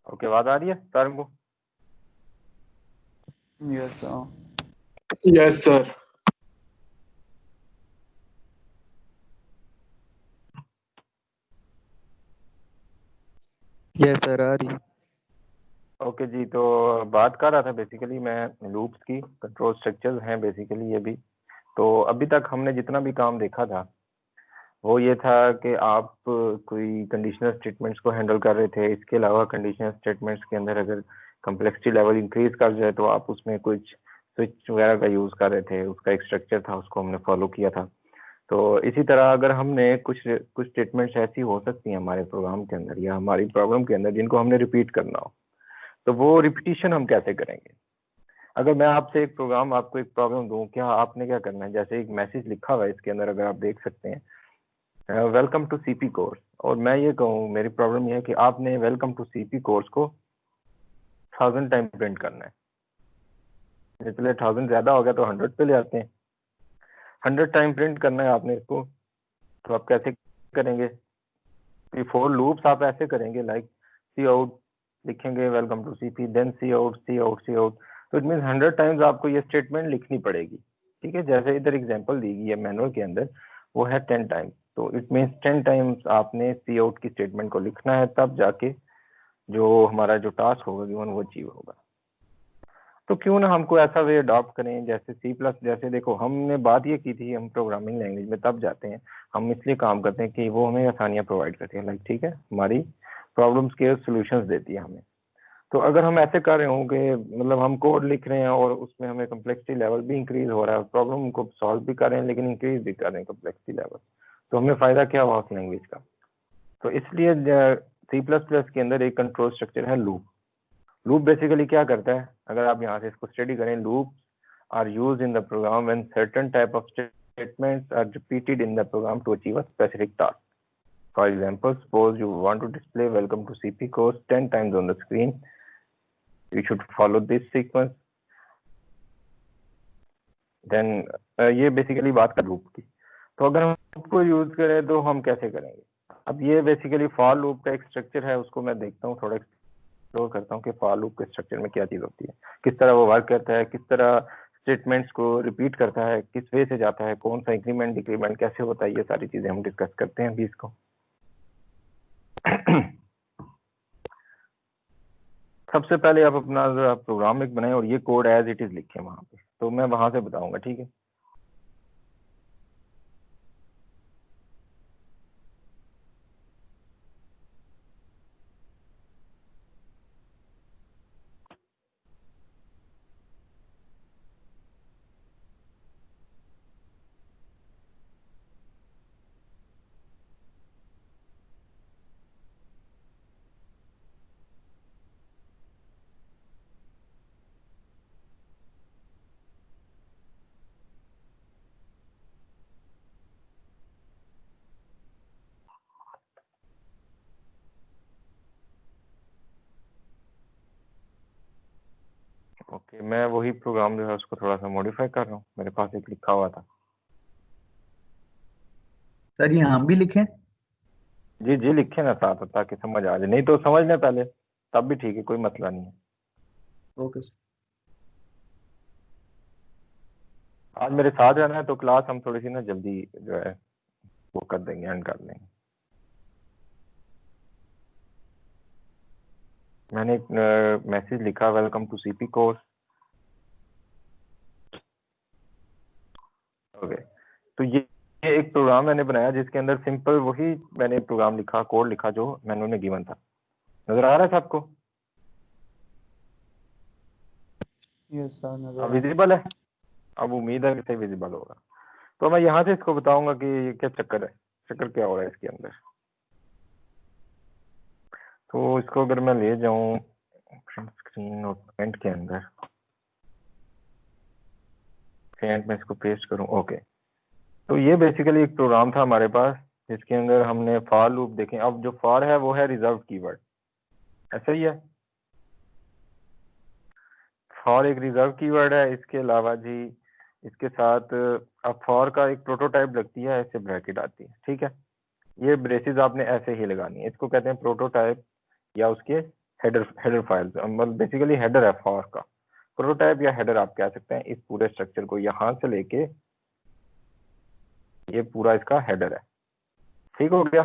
Okay, आवाज आ रही है सारों को? Yes yes sir. Yes sir, आ रही। ओके जी, तो बात कर रहा था बेसिकली मैं लूप्स की। कंट्रोल स्ट्रक्चर्स हैं बेसिकली ये भी। तो अभी तक हमने जितना भी काम देखा था वो ये था कि आप कोई कंडीशनल स्टेटमेंट्स को हैंडल कर रहे थे। इसके अलावा कंडीशनल स्टेटमेंट्स के अंदर अगर कम्प्लेक्सिटी लेवल इंक्रीज कर जाए तो आप उसमें कुछ स्विच वगैरह का यूज कर रहे थे। उसका एक स्ट्रक्चर था, उसको हमने फॉलो किया था। तो इसी तरह अगर हमने कुछ स्टेटमेंट्स ऐसी हो सकती हैं हमारे प्रोग्राम के अंदर या हमारी प्रॉब्लम के अंदर जिनको हमने रिपीट करना हो, तो वो रिपीटिशन हम कैसे करेंगे? अगर मैं आपसे एक प्रोग्राम, आपको एक प्रॉब्लम दूं, क्या आपने क्या करना है? जैसे एक मैसेज लिखा हुआ है इसके अंदर, अगर आप देख सकते हैं, वेलकम टू सीपी कोर्स, और मैं ये कहूँ, मेरी प्रॉब्लम ये है कि आपने वेलकम टू सीपी कोर्स को 1000 टाइम प्रिंट करना है। इसलिए 1000 ज्यादा हो गया तो 100 पे ले आते हैं। 100 टाइम प्रिंट करना है आपने इसको, तो आप कैसे करेंगे? फॉर लूप्स आप ऐसे करेंगे, लाइक सी आउट लिखेंगे welcome to CP, then C out C out C out. तो इट मीन 100 टाइम्स आपको ये स्टेटमेंट लिखनी पड़ेगी। ठीक है, जैसे इधर एग्जांपल दी गई है मैनुअल के अंदर, वो है 10 टाइम्स। तो इट मीन्स 10 टाइम्स आपने सी आउट की स्टेटमेंट को लिखना है, तब जाके जो हमारा जो टास्क होगा गिवन वो अचीव होगा। तो क्यों ना हमको ऐसा वे अडॉप्ट करें जैसे सी प्लस। जैसे देखो, हमने बात ये की थी, हम प्रोग्रामिंग लैंग्वेज में तब जाते हैं, हम इसलिए काम करते हैं कि वो हमें आसानियां प्रोवाइड करती है। लाइक ठीक है, हमारी प्रॉब्लम्स के सॉल्यूशंस देती है हमें। तो अगर हम ऐसे कर रहे होंगे, मतलब हम कोड लिख रहे हैं और उसमें हमें कम्प्लेक्सिटी लेवल भी इंक्रीज हो रहा है, प्रॉब्लम को सॉल्व भी कर रहे हैं लेकिन इंक्रीज भी कर रहे हैं कम्प्लेक्सिटी लेवल, तो हमें फायदा क्या हुआ उस लैंग्वेज का? तो इसलिए सी प्लस प्लस के अंदर एक कंट्रोल स्ट्रक्चर है लूप। लूप बेसिकली क्या करता है, अगर आप यहाँ से इसको स्टडी करें, loop are use in the program when certain type of statements are repeated in the program to achieve a specific task. For example, suppose you want to display welcome to CP course 10 times on the screen. You should follow this sequence. Then ये basically बात कर loop की। तो अगर हम loop को use करें तो हम कैसे करेंगे? अब ये बेसिकली फॉर लूप का एक स्ट्रक्चर है, उसको मैं देखता हूँ, थोड़ा एक्सप्लोर करता हूँ कि फॉर लूप के स्ट्रक्चर में क्या चीज होती है, किस तरह वो वर्क करता है, किस तरह स्टेटमेंट्स को रिपीट करता है, किस वे से जाता है, कौन सा इंक्रीमेंट डिक्रीमेंट कैसे होता है, ये सारी चीजें हम डिस्कस करते हैं अभी इसको। सबसे पहले आप अपना प्रोग्राम एक बनाएं और ये कोड एज इट इज लिखें वहां पे, तो मैं वहां से बताऊंगा, ठीक है? ओके, मैं वही प्रोग्राम जो है उसको थोड़ा सा मॉडिफाई कर रहा हूँ, मेरे पास एक लिखा हुआ था। सर ये हम भी लिखें? जी जी, लिखे ना साथ ताकि समझ आ जाए, नहीं तो समझ लें पहले, तब भी ठीक है, कोई मसला नहीं है। Okay sir. आज मेरे साथ रहना है तो क्लास हम थोड़ी सी ना जल्दी जो है वो कर देंगे, एंड कर देंगे। मैंने एक मैसेज लिखा, welcome to CP course. Okay, तो ये एक प्रोग्राम मैंने बनाया जिसके अंदर सिंपल वही मैंने प्रोग्राम लिखा, कोड लिखा जो मैनुअल में गिवन था। नजर आ रहा है सबको? यस सर नजर अब आ विजिबल है? अब उम्मीद है कि सही विजिबल होगा। तो मैं यहाँ से इसको बताऊंगा कि ये क्या चक्कर है, चक्कर क्या हो रहा है इसके अंदर। तो इसको अगर मैं ले जाऊं प्रिंट स्क्रीन और पेंट के अंदर, पेंट में इसको पेस्ट करूं, ओके। तो ये बेसिकली एक प्रोग्राम था हमारे पास जिसके अंदर हमने फॉर लूप देखें। अब जो फॉर है वो है रिजर्व कीवर्ड, ऐसा ही है। फॉर एक रिजर्व कीवर्ड है। इसके अलावा जी इसके साथ अब फॉर का एक प्रोटोटाइप लगती है, ऐसे ब्रैकेट आती है, ठीक है। ये ब्रेसेस आपने ऐसे ही लगानी है, इसको कहते हैं प्रोटोटाइप या उसके हेडर फाइल्स। मतलब बेसिकली हेडर है फॉर का, प्रोटोटाइप या हेडर आप कह सकते हैं इस पूरे स्ट्रक्चर को। यहाँ से लेके ये पूरा इसका हेडर है, ठीक हो गया।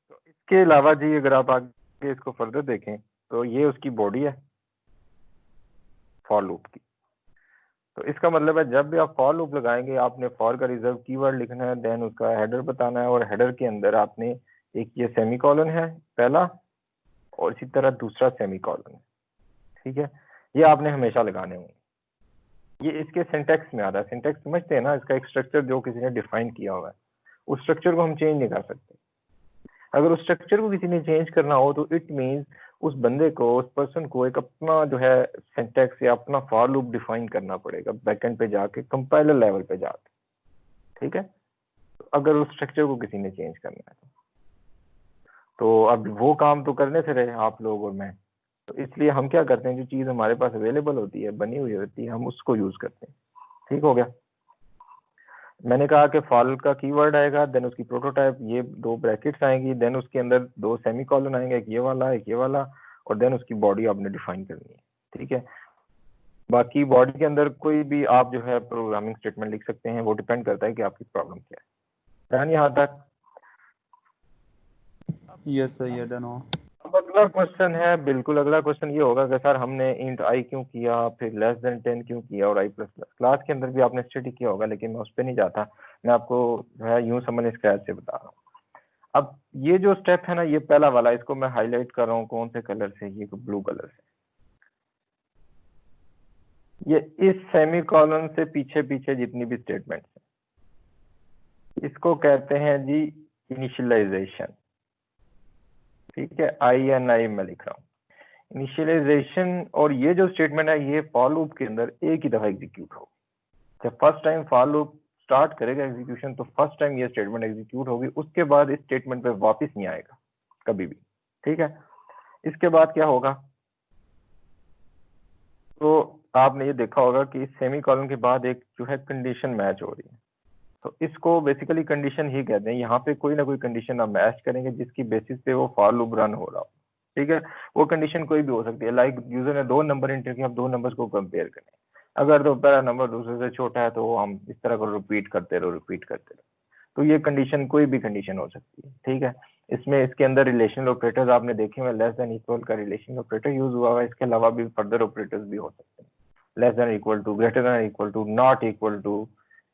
तो इसके अलावा जी अगर आप आगे इसको फर्दर देखें तो ये उसकी बॉडी है फॉर लूप की। तो इसका मतलब है जब भी आप फॉर लूप लगाएंगे आपने फॉर का रिजर्व कीवर्ड लिखना है, देन उसका हेडर बताना है, और हेडर के अंदर आपने एक ये सेमीकोलन है पहला, और इसी तरह दूसरा सेमीकोलन है, ठीक है। ये आपने हमेशा लगाने होंगे। ये इसके सिंटेक्स में आता है। सिंटेक्स समझते हैं ना, इसका एक स्ट्रक्चर जो किसी ने डिफाइन किया हुआ है, उस स्ट्रक्चर को हम चेंज नहीं कर सकते। अगर उस स्ट्रक्चर को किसी ने चेंज करना हो तो इट मींस उस बंदे को, उस पर्सन को एक अपना जो है सिंटेक्स या अपना फॉर लूप डिफाइन करना पड़ेगा बैकएंड पे जाके, कंपाइलर लेवल पे जाके, ठीक है। अगर उस स्ट्रक्चर को किसी ने चेंज करना है तो अब वो काम तो करने से रहे आप लोग और मैं, तो इसलिए हम क्या करते हैं, जो चीज हमारे पास अवेलेबल होती है, बनी हुई होती है, हम उसको यूज करते हैं, ठीक हो गया। मैंने कहा कि फॉल का कीवर्ड आएगा, देन उसकी प्रोटोटाइप, ये दो ब्रैकेट्स आएंगी, देन उसके अंदर दो सेमीकोलन आएंगे, एक ये वाला एक ये वाला, और देन उसकी बॉडी आपने डिफाइन करनी है, ठीक है। बाकी बॉडी के अंदर कोई भी आप जो है प्रोग्रामिंग स्टेटमेंट लिख सकते हैं, वो डिपेंड करता है कि आपकी प्रॉब्लम क्या है। डन यहाँ तक? यस सर ये डन हो। अब अगला क्वेश्चन है, बिल्कुल अगला क्वेश्चन ये होगा कि सर हमने इंट आई क्यों किया, फिर लेस देन 10 क्यों किया, और आई प्लस प्लस क्लास के अंदर भी आपने स्टडी किया होगा, लेकिन मैं उस पर नहीं जाता, मैं आपको जो है यूं समझ स्क्रैच से बता रहा हूँ। अब ये जो स्टेप है ना, ये पहला वाला, इसको मैं हाईलाइट कर रहा हूँ कौन से कलर से, ये ब्लू कलर से। ये इस सेमीकोलन से पीछे पीछे जितनी भी स्टेटमेंट्स हैं इसको कहते हैं जी इनिशियलाइजेशन, ठीक है। INI मैं लिख रहा हूँ इनिशियलाइजेशन। और ये जो स्टेटमेंट है ये फॉर लूप के अंदर एक ही दफा एग्जीक्यूट होगी। जब first time for loop start करेगा एग्जीक्यूशन तो फर्स्ट टाइम ये स्टेटमेंट एग्जीक्यूट होगी, उसके बाद इस स्टेटमेंट पे वापस नहीं आएगा कभी भी, ठीक है। इसके बाद क्या होगा, तो आपने ये देखा होगा कि इस सेमीकोलन के बाद एक जो है कंडीशन मैच हो रही है, तो इसको बेसिकली कंडीशन ही कहते हैं। यहाँ पे कोई ना कोई कंडीशन आप मैच करेंगे जिसकी बेसिस पे वो फॉर लूप रन हो रहा हो, ठीक है। वो कंडीशन कोई भी हो सकती है, लाइक यूजर ने दो नंबर एंटर किया, आप दो नंबर्स को कंपेयर करें, अगर तो पहला नंबर दूसरे से छोटा है तो हम इस तरह को रिपीट करते रहो। तो ये कंडीशन कोई भी कंडीशन हो सकती है, ठीक है। इसमें इसके अंदर रिलेशनल ऑपरेटर्स आपने देखे हुए, लेस देन इक्वल का रिलेशनल ऑपरेटर यूज हुआ है, इसके अलावा भी फर्दर ऑपरेटर्स भी हो सकते हैं, less than equal to, greater than equal to, not equal to,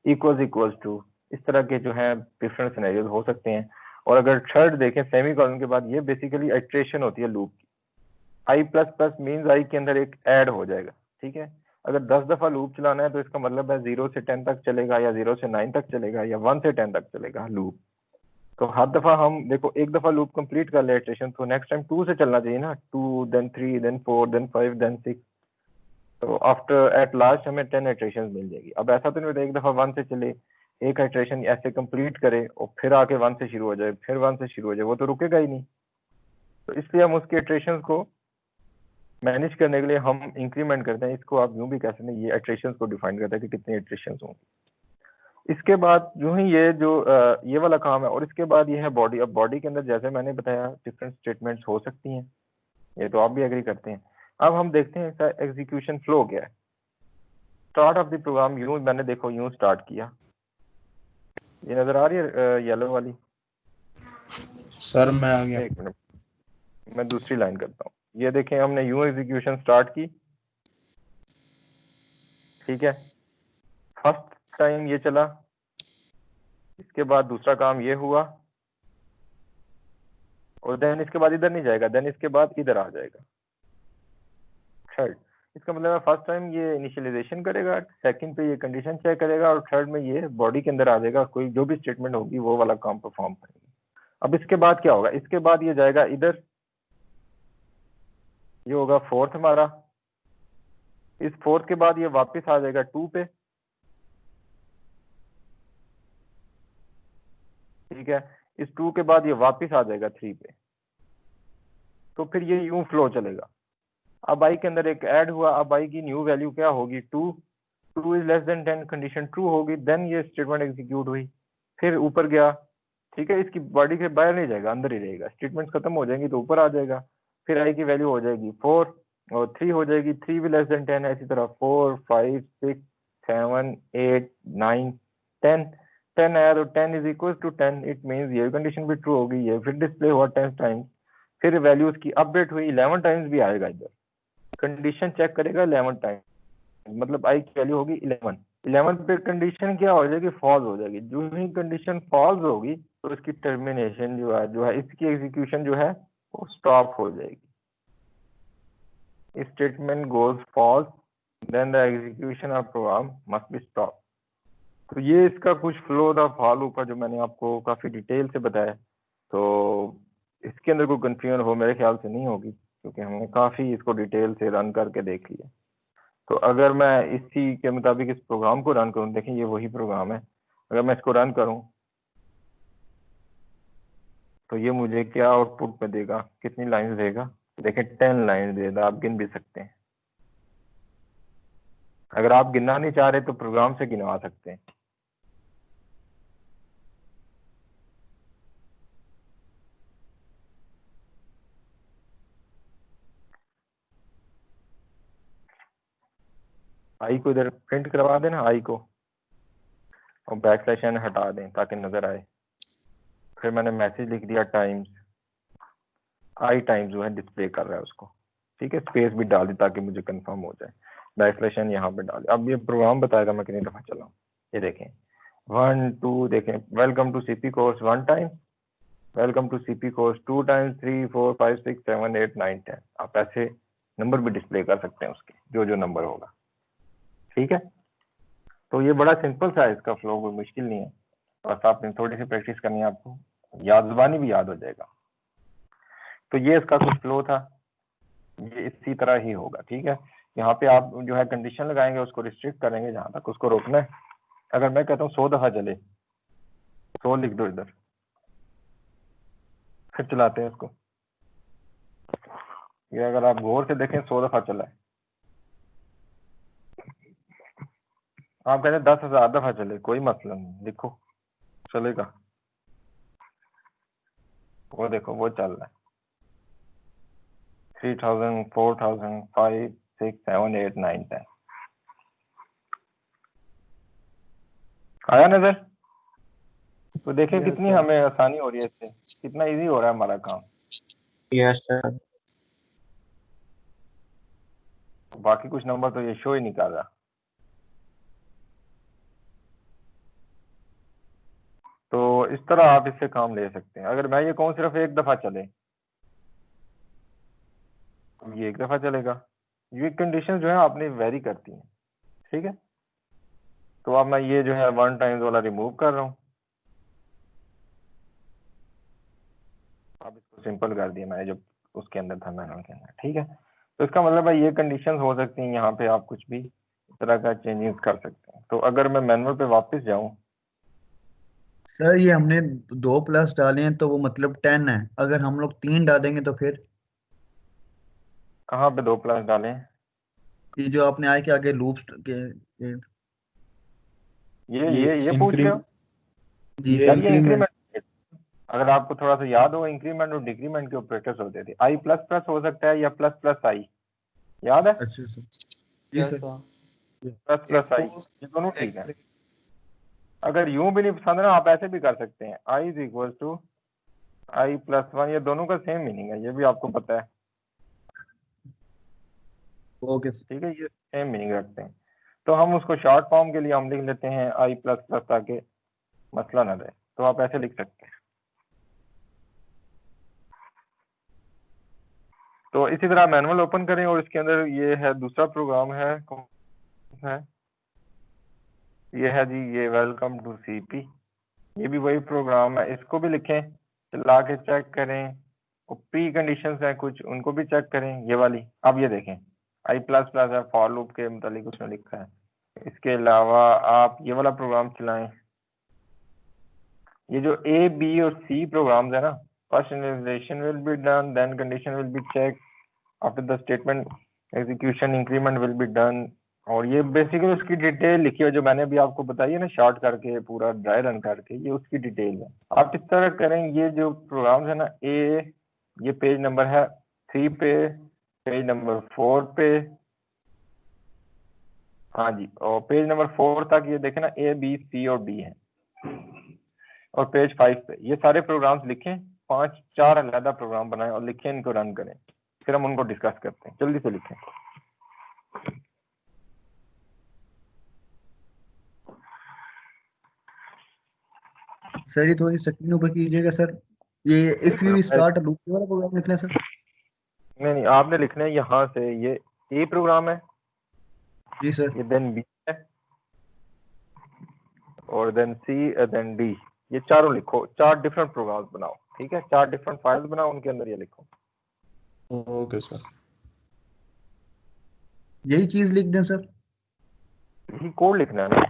equals to, इस तरह के जो है डिफरेंट सिनेरियोज हो सकते हैं। और अगर थर्ड देखें सेमीकोलन के बाद, ये बेसिकली इटरेशन होती है लूप की। आई प्लस प्लस मीन्स आई के अंदर एक ऐड हो जाएगा, ठीक है। अगर 10 दफा लूप चलाना है तो इसका मतलब है 0 से 10 तक चलेगा, या 0 से 9 तक चलेगा, या 1 से 10 तक चलेगा लूप। तो हर दफा हम देखो एक दफा लूप कंप्लीट कर ले इटरेशन, तो नेक्स्ट टाइम 2 से चलना चाहिए ना, 2 देन 3 देन 4 देन 5 देन 6, तो आफ्टर एट लास्ट हमें 10 इटरेशन मिल जाएगी। अब ऐसा तो नहीं होता एक दफा 1 से चले, एक इटरेशन ऐसे कंप्लीट करे और फिर आके 1 से शुरू हो जाए, फिर 1 से शुरू हो जाए, वो तो रुकेगा ही नहीं। तो इसलिए हम उसके इटरेशन को मैनेज करने के लिए हम इंक्रीमेंट करते हैं, इसको आप यूं भी कह सकते हैं, ये इटरेशंस को डिफाइन करता है कि कितने इटरेशंस होंगे। इसके बाद जो ही ये जो ये वाला काम है, और इसके बाद ये है बॉडी। अब बॉडी के अंदर जैसे मैंने बताया डिफरेंट स्टेटमेंट्स हो सकती हैं, ये तो आप भी एग्री करते हैं। अब हम देखते हैं इसका एग्जीक्यूशन फ्लो क्या है। स्टार्ट ऑफ द प्रोग्राम यूं मैंने देखो यूं स्टार्ट किया, ये नजर आ रही है येलो वाली? सर मैं आ गया। एक मिनट मैं दूसरी लाइन करता हूँ। ये देखें हमने यूं एग्जीक्यूशन स्टार्ट की, ठीक है। फर्स्ट टाइम ये चला, इसके बाद दूसरा काम ये हुआ, और देन इसके बाद इधर नहीं जाएगा, देन इसके बाद इधर आ जाएगा थर्ड। इसका मतलब है फर्स्ट टाइम ये इनिशियलाइजेशन करेगा, सेकंड पे ये कंडीशन चेक करेगा और थर्ड में ये बॉडी के अंदर आ जाएगा, कोई जो भी स्टेटमेंट होगी वो वाला काम परफॉर्म करेगी। अब इसके बाद क्या होगा, इसके बाद ये जाएगा इधर, ये होगा फोर्थ हमारा, इस फोर्थ के बाद ये वापस आ जाएगा 2 पे, ठीक है। इस 2 के बाद ये वापस आ जाएगा 3 पे, तो फिर ये यूं फ्लो चलेगा। अब आई के अंदर एक ऐड हुआ, अब आई की न्यू वैल्यू क्या होगी 2 is less than 10, condition true होगी, देन ये स्टेटमेंट एग्जीक्यूट हुई, फिर ऊपर गया, ठीक है। इसकी बॉडी के बाहर नहीं जाएगा, अंदर ही रहेगा, स्टेटमेंट खत्म हो जाएंगी तो ऊपर आ जाएगा, फिर आई की वैल्यू हो जाएगी 4 और 3 हो जाएगी, 3 भी लेस देन 10 है, इसी तरह 4 5 6 7 8 9 10 आया तो 10 is equal to 10, it means ये कंडीशन भी ट्रू होगी, ये फिर डिस्प्ले हुआ 10 टाइम्स, फिर वैल्यूज की अपडेट हुई 11 टाइम्स भी आएगा, इधर कंडीशन चेक करेगा 11 टाइम्स, मतलब आई की वैल्यू होगी 11 पे कंडीशन क्या हो जाएगी, फॉल्स हो जाएगी। जो ही कंडीशन फॉल्स होगी तो इसकी टर्मिनेशन जो है इसकी एग्जीक्यूशन जो है वो स्टॉप हो जाएगी। Statement goes false then the execution of program must be stop. तो ये इसका कुछ फ्लो था फॉल ऊपर जो मैंने आपको काफी डिटेल से बताया, तो इसके अंदर कोई कंफ्यूजन हो मेरे ख्याल से नहीं होगी, क्योंकि हमने काफी इसको डिटेल से रन करके देख लिया। तो अगर मैं इसी के मुताबिक इस प्रोग्राम को रन करूं, देखें ये वही प्रोग्राम है, अगर मैं इसको रन करूं तो ये मुझे क्या आउटपुट में देगा, कितनी लाइंस देगा, देखें 10 लाइन देगा, आप गिन भी सकते हैं। अगर आप गिनना नहीं चाह रहे तो प्रोग्राम से गिनवा सकते हैं। आई को इधर प्रिंट करवा देना, आई को, और बैक स्लैश एन हटा दें ताकि नजर आए। फिर मैंने मैसेज लिख दिया टाइम्स, आई टाइम्स जो है डिस्प्ले कर रहा है उसको, ठीक है। स्पेस भी डाल दी ताकि मुझे कंफर्म हो जाए, बैक स्लैश एन यहाँ पे डाल। अब ये प्रोग्राम बताएगा मैं कितनी दफा चलाऊं। ये देखें 1 2, देखें welcome to CP course 1 time, welcome to CP course 2 times, 3 4 5 6 7 8 9 10। आप ऐसे नंबर भी डिस्प्ले कर सकते हैं उसके, जो जो नंबर होगा, ठीक है। तो ये बड़ा सिंपल सा है, इसका फ्लो कोई मुश्किल नहीं है, बस आपने थोड़ी सी प्रैक्टिस करनी है, आपको याद जुबानी भी याद हो जाएगा। तो ये इसका कुछ फ्लो था, ये इसी तरह ही होगा, ठीक है। यहाँ पे आप जो है कंडीशन लगाएंगे, उसको रिस्ट्रिक्ट करेंगे जहां तक उसको रोकना है। अगर मैं कहता हूँ 100 दफा चले, 100 लिख दो इधर, फिर चलाते हैं इसको। ये अगर आप गौर से देखें 100 दफा चला है, आप कहते हैं 10,000 दफा चले, कोई मसला नहीं, लिखो चलेगा। वो देखो वो चल रहा है 3000 4000 5 6 7 8 9 10। आया नजर? तो देखें Yes, कितनी sir. हमें आसानी हो रही है इससे, कितना इजी हो रहा है हमारा काम। Yes sir. बाकी कुछ नंबर तो ये शो ही नहीं कर रहा। तो इस तरह आप इससे काम ले सकते हैं। अगर मैं ये कहूँ सिर्फ एक दफा चले, ये एक दफा चलेगा। ये कंडीशन जो है आपने वेरी करती हैं, ठीक है। तो अब मैं ये जो है 1 टाइम्स वाला रिमूव कर रहा हूँ, अब इसको सिंपल कर दिया मैंने, जब उसके अंदर था मैनुअल के अंदर, ठीक है। तो इसका मतलब है ये कंडीशन हो सकती हैं, यहाँ पे आप कुछ भी इस तरह का चेंजेस कर सकते हैं। तो अगर मैं मैनुअल पे वापस जाऊँ, सर ये हमने 2 प्लस डाले हैं तो वो मतलब 10 है, अगर हम लोग 3 डालेंगे तो फिर कहाँ पे 2 प्लस डालें? ये जो आपने आए के आगे लूप्स के ये पूछ रहे हो? जी ये यार सर। ये इंक्रीमेंट, अगर आपको थोड़ा सा याद हो, इंक्रीमेंट और डिक्रीमेंट के ऑपरेटर्स होते थे। आई प्लस प्लस हो सकता है या प्लस प्लस आई, याद है? अच्छा सर। जी yes sir. Sir. Plus plus i, ये दोनों ठीक है। अगर यूं भी नहीं पसंद ना, आप ऐसे भी कर सकते हैं, i is equal to i plus 1, ये दोनों का सेम मीनिंग है, ये भी आपको पता है, ओके सर। ठीक है। ये सेम मीनिंग रखते हैं। तो हम उसको शॉर्ट फॉर्म के लिए हम लिख लेते हैं आई प्लस प्लस, ताकि मसला ना रहे। तो आप ऐसे लिख सकते हैं। तो इसी तरह मैनुअल ओपन करें और इसके अंदर ये है दूसरा प्रोग्राम है, कौन सा है, ये है जी, ये वेलकम टू सीपी। ये भी वही प्रोग्राम है, इसको भी लिखें, चला के चेक करें, और प्री कंडीशंस हैं कुछ, उनको भी चेक करें। ये वाली अब ये देखें, आई प्लस प्लस है, फॉर लूप के मुतालिक उसने लिखा है। इसके अलावा आप ये वाला प्रोग्राम चलाएं, ये जो ए बी और सी प्रोग्राम्स है ना, first initialization will be done, then condition will be check, after the statement execution increment will be done. और ये बेसिकली उसकी डिटेल लिखी है जो मैंने अभी आपको बताई है ना, शॉर्ट करके पूरा ड्राई रन करके, ये उसकी डिटेल है। आप इस तरह करें, ये जो प्रोग्राम्स है ना, ये पेज नंबर है 3 पे, पेज नंबर 4 पे, हाँ जी, और पेज नंबर 4 तक ये देखें ना, ए बी सी और डी है, और पेज 5 पे ये सारे प्रोग्राम्स लिखें, 4 अलग प्रोग्राम बनाएं और लिखें, इनको रन करें, फिर हम उनको डिस्कस करते हैं। जल्दी से लिखें। सर ये थोड़ी स्क्रीन ऊपर कीजिएगा सर, ये इफ यू स्टार्ट लूप वाला प्रोग्राम लिखना है सर। नहीं, आपने लिखना है यहाँ से, ये ए प्रोग्राम है, जी सर। ये देन बी है, और देन सी, देन डी, ये चारों लिखो, 4 डिफरेंट प्रोग्राम्स बनाओ, ठीक है, 4 डिफरेंट फाइल्स बनाओ, उनके अंदर ये लिखो। Okay sir. यही चीज लिख दें सर। यही कोड लिखना है ना,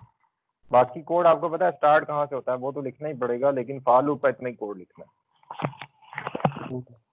बाकी कोड आपको पता है स्टार्ट कहाँ से होता है, वो तो लिखना ही पड़ेगा, लेकिन फॉर लूप पर इतना ही कोड लिखना है। Okay sir.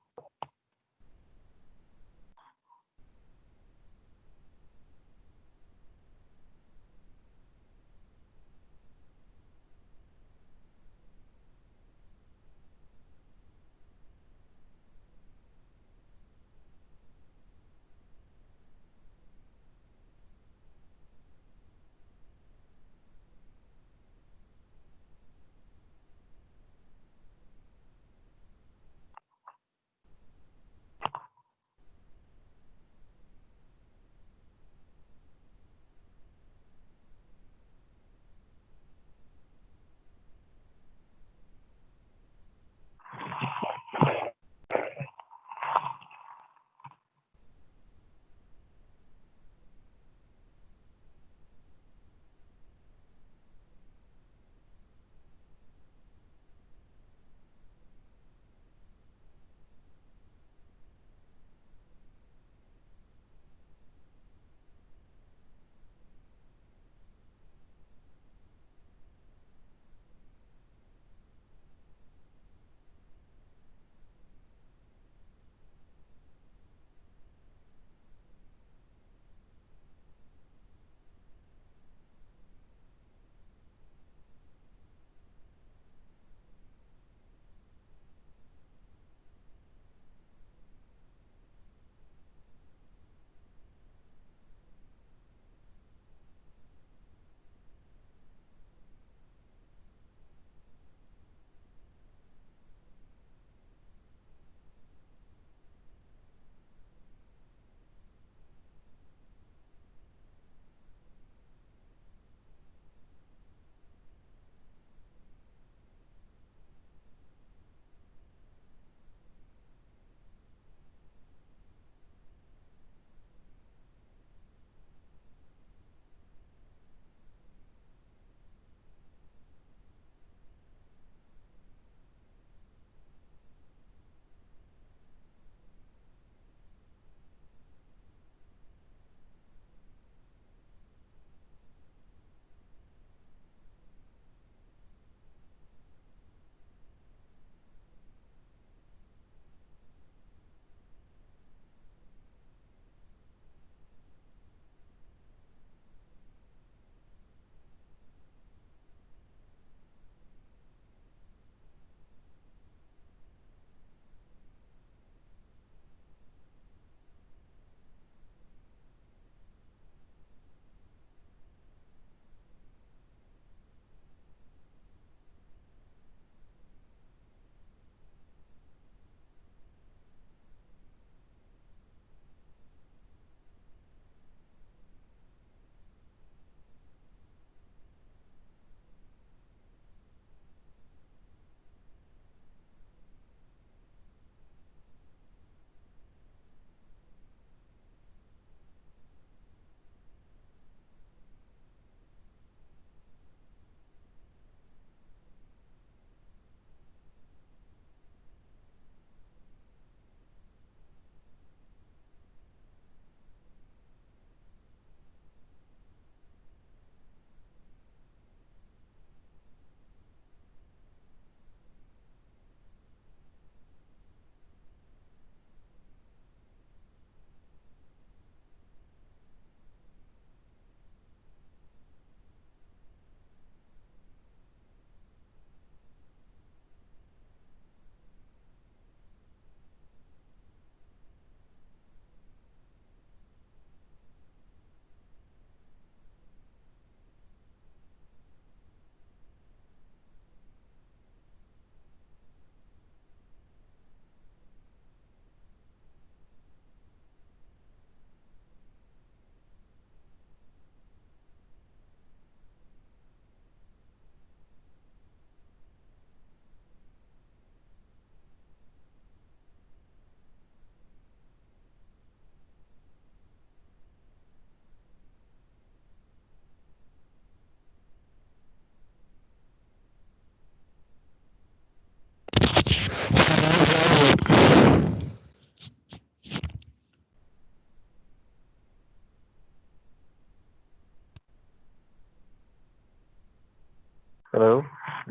हेलो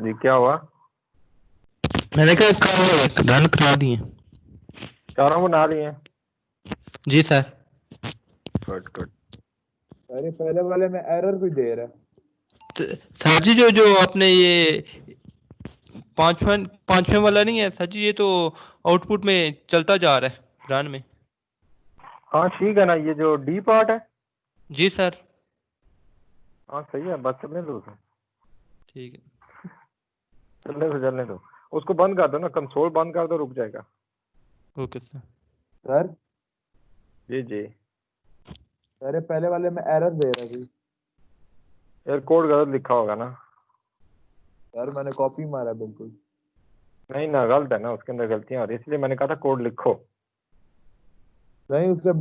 जी, क्या हुआ? मैंने कहा रन करा दिए। चारों को ना लिए? जी सर। Good good. अरे पहले वाले में एरर भी दे रहा है। सर जी जो जो आपने ये पांचवें वाला नहीं है सर जी, ये तो आउटपुट में चलता जा रहा है रन में। हाँ ठीक है ना, ये जो डी पार्ट है। जी सर। हाँ सही है, बस चलने दो उसे। ठीक है। चलने दो। उसको बंद कर दो ना, कंसोल बंद कर दो, रुक जाएगा। Okay sir. सर जी जी। अरे पहले वाले में एरर दे रहा थी यार कोड गलत लिखा होगा ना। सर, मैंने कॉपी मारा बिल्कुल। नहीं ना, गलत है ना, उसके अंदर गलतियां आ रही, इसलिए मैंने कहा था कोड लिखो। नहीं, उससे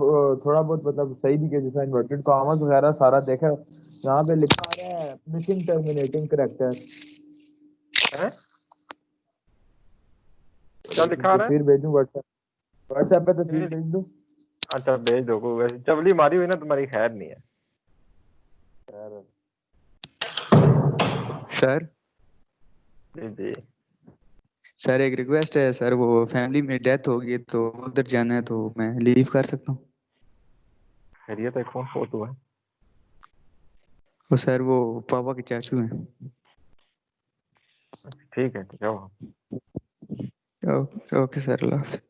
थोड़ा बहुत मतलब सही भी किया, जैसा इन्वर्टेड कॉमर्स वगैरह सारा देखा। यहाँ पे लिखा आ रहा है मिसिंग टर्मिनेटिंग करेक्टर। हैं? क्या लिखा आ रहा है? तस्वीर भेजूं व्हाट्सएप पे तस्वीर नहीं, भेज दूं? अच्छा भेज दो। कोई वैसे चवली मारी हुई ना तुम्हारी, खैर नहीं है। सर जी जी। सर एक रिक्वेस्ट है सर, वो फैमिली में डेथ हो गई तो उधर जाना है, तो मैं लीव कर सकता हूँ? खैरियत है? कौन फोटो है? वो सर वो पापा के चाचू हैं। ठीक है, जाओ। ओके सर, अल्लाह हाफिज़।